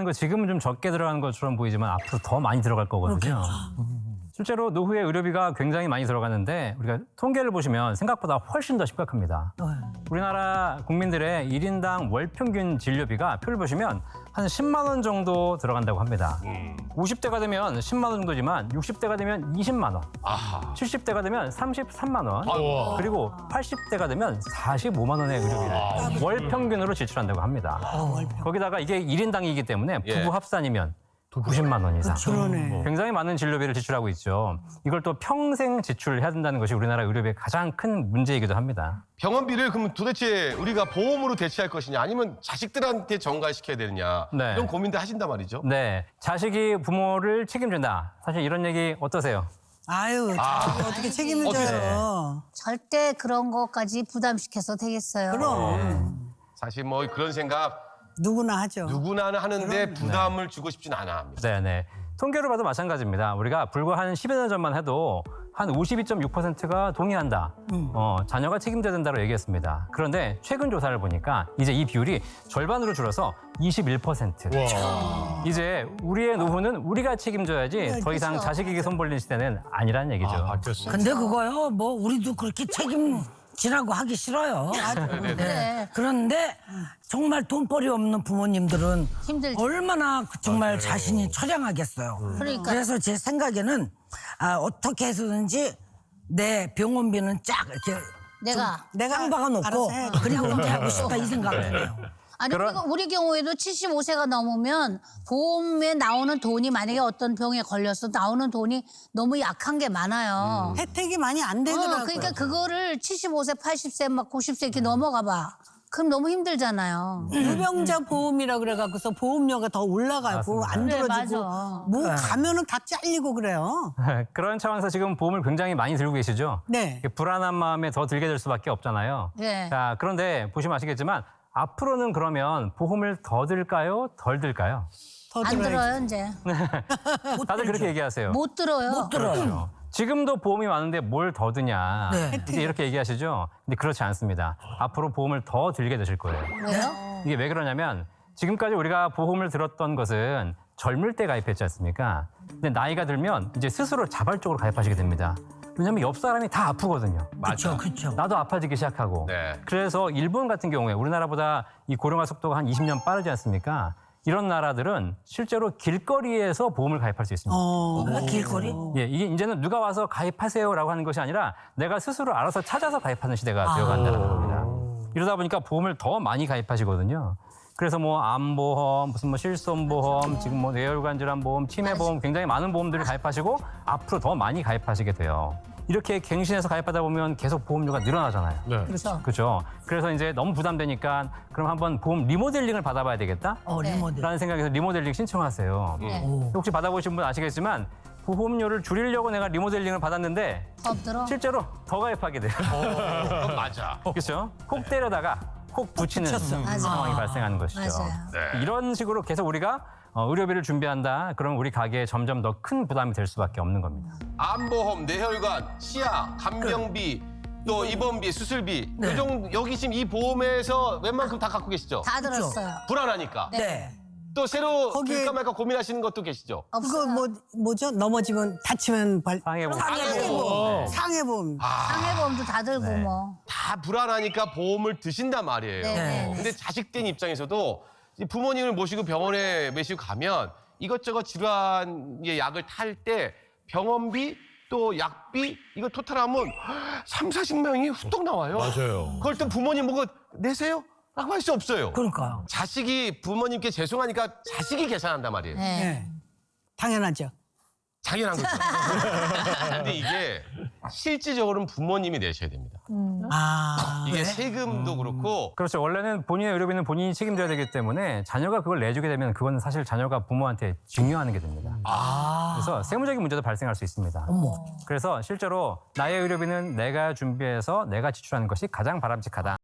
거 지금은 좀 적게 들어가는 것처럼 보이지만 앞으로 더 많이 들어갈 거거든요. 실제로 노후의 의료비가 굉장히 많이 들어가는데 우리가 통계를 보시면 생각보다 훨씬 더 심각합니다. 우리나라 국민들의 1인당 월 평균 진료비가 표를 보시면 한 10만 원 정도 들어간다고 합니다. 50대가 되면 10만 원 정도지만 60대가 되면 20만 원, 아하. 70대가 되면 33만 원, 아이고. 그리고 80대가 되면 45만 원의 의료비를 월 평균으로 지출한다고 합니다. 거기다가 이게 1인당이기 때문에 예. 부부 합산이면 90만 원 이상. 그러네. 굉장히 많은 진료비를 지출하고 있죠. 이걸 또 평생 지출해야 된다는 것이 우리나라 의료비의 가장 큰 문제이기도 합니다. 병원비를 그럼 도대체 우리가 보험으로 대체할 것이냐 아니면 자식들한테 전가시켜야 되느냐 네. 이런 고민들 하신단 말이죠. 네, 자식이 부모를 책임진다. 사실 이런 얘기 어떠세요? 아유, 자식이 어떻게 책임을 져요. 절대 그런 것까지 부담시켜서 되겠어요. 그럼 사실 뭐 그런 생각 누구나 하죠. 누구나 하는데 부담을 주고 싶진 않아 합니다. 네네. 통계로 봐도 마찬가지입니다. 우리가 불과 한 10여 년 전만 해도 한 52.6%가 동의한다. 자녀가 책임져야 된다고 얘기했습니다. 그런데 최근 조사를 보니까 이제 이 비율이 절반으로 줄어서 21%. 이제 우리의 노후는 우리가 책임져야지 더 이상 그렇죠. 자식에게 손 벌리는 시대는 아니라는 얘기죠. 바뀌었어요. 근데 그거요, 뭐 우리도 그렇게 책임지라고 하기 싫어요. 그래. 그런데 정말 돈벌이 없는 부모님들은 힘들죠. 얼마나 정말 자신이 처량하겠어요. 그러니까. 그래서 제 생각에는 어떻게 해서든지 내 병원비는 쫙 이렇게 내가 쌍박아 놓고 알아서 해. 그리고 은퇴하고 싶다 이 생각이에요. 아니 우리 경우에도 75세가 넘으면 보험에 나오는 돈이 만약에 어떤 병에 걸려서 나오는 돈이 너무 약한 게 많아요. 혜택이 많이 안 되더라고요. 그러니까 그거를 75세, 80세, 막 90세 이렇게 넘어가 봐. 그럼 너무 힘들잖아요. 유병자 보험이라 그래갖고서 보험료가 더 올라가고 맞습니다. 안 그래, 들어주고 맞아. 뭐 가면은 다 잘리고 그래요. 그런 차원에서 지금 보험을 굉장히 많이 들고 계시죠? 네. 불안한 마음에 더 들게 될 수밖에 없잖아요. 네. 자, 그런데 보시면 아시겠지만 앞으로는 그러면 보험을 더 들까요? 덜 들까요? 더 안 들어야지. 들어요, 이제. 다들 그렇게 얘기하세요. 못 들어요. 못 들어요. 그렇죠. 지금도 보험이 많은데 뭘 더 드냐. 네. 이제 이렇게 얘기하시죠. 근데 그렇지 않습니다. 앞으로 보험을 더 들게 되실 거예요. 왜요? 이게 왜 그러냐면 지금까지 우리가 보험을 들었던 것은 젊을 때 가입했지 않습니까? 근데 나이가 들면 이제 스스로 자발적으로 가입하시게 됩니다. 왜냐하면 옆 사람이 다 아프거든요. 그렇죠, 그렇죠. 나도 아파지기 시작하고. 네. 그래서 일본 같은 경우에 우리나라보다 이 고령화 속도가 한 20년 빠르지 않습니까? 이런 나라들은 실제로 길거리에서 보험을 가입할 수 있습니다. 길거리? 예, 이게 이제는 누가 와서 가입하세요라고 하는 것이 아니라 내가 스스로 알아서 찾아서 가입하는 시대가 되어간다는 겁니다. 이러다 보니까 보험을 더 많이 가입하시거든요. 그래서 뭐 암보험, 무슨 뭐 실손보험, 지금 뭐 뇌혈관 질환 보험, 치매 보험 굉장히 많은 보험들을 가입하시고 앞으로 더 많이 가입하시게 돼요. 이렇게 갱신해서 가입하다 보면 계속 보험료가 늘어나잖아요. 그렇죠. 그렇죠. 그래서 이제 너무 부담되니까 그럼 한번 보험 리모델링을 받아봐야 되겠다? 리모델. 라는 생각에서 리모델링 신청하세요. 네. 혹시 받아보신 분 아시겠지만 보험료를 줄이려고 내가 리모델링을 받았는데 더 들어. 실제로 더 가입하게 돼요. 그건 맞아. 그렇죠? 콕 때려다가 콕 붙이는 상황이 발생하는 것이죠. 맞아요. 네. 이런 식으로 계속 우리가 의료비를 준비한다. 그럼 우리 가게에 점점 더 큰 부담이 될 수밖에 없는 겁니다. 암보험, 뇌혈관, 치아, 간병비, 또 입원비, 수술비. 이 정도 여기 지금 이 보험에서 웬만큼 다 갖고 계시죠? 다 들었어요. 불안하니까. 네. 또 새로 거기에- 들까 말까 고민하시는 것도 계시죠? 그거 뭐죠? 넘어지면 다치면 상해보험. 상해보험. 상해보험. 상해보험도 다 들고 네. 뭐. 다 불안하니까 보험을 드신단 말이에요. 네. 근데 자식된 입장에서도 이 부모님을 모시고 병원에 모시고 가면 이것저것 질환의 약을 탈 때 병원비 또 약비 이거 토탈하면 3, 40명이 후딱 나와요. 맞아요. 그걸 또 부모님 보고 내세요? 라고 할 수 없어요. 그러니까요. 자식이 부모님께 죄송하니까 자식이 계산한단 말이에요. 네. 네. 당연하죠. 당연한 거죠. 근데 이게 실질적으로는 부모님이 내셔야 됩니다. 이게 세금도 그렇고 그렇죠. 원래는 본인의 의료비는 본인이 책임져야 되기 때문에 자녀가 그걸 내주게 되면 그건 사실 자녀가 부모한테 증여하는 게 됩니다. 그래서 세무적인 문제도 발생할 수 있습니다. 그래서 실제로 나의 의료비는 내가 준비해서 내가 지출하는 것이 가장 바람직하다.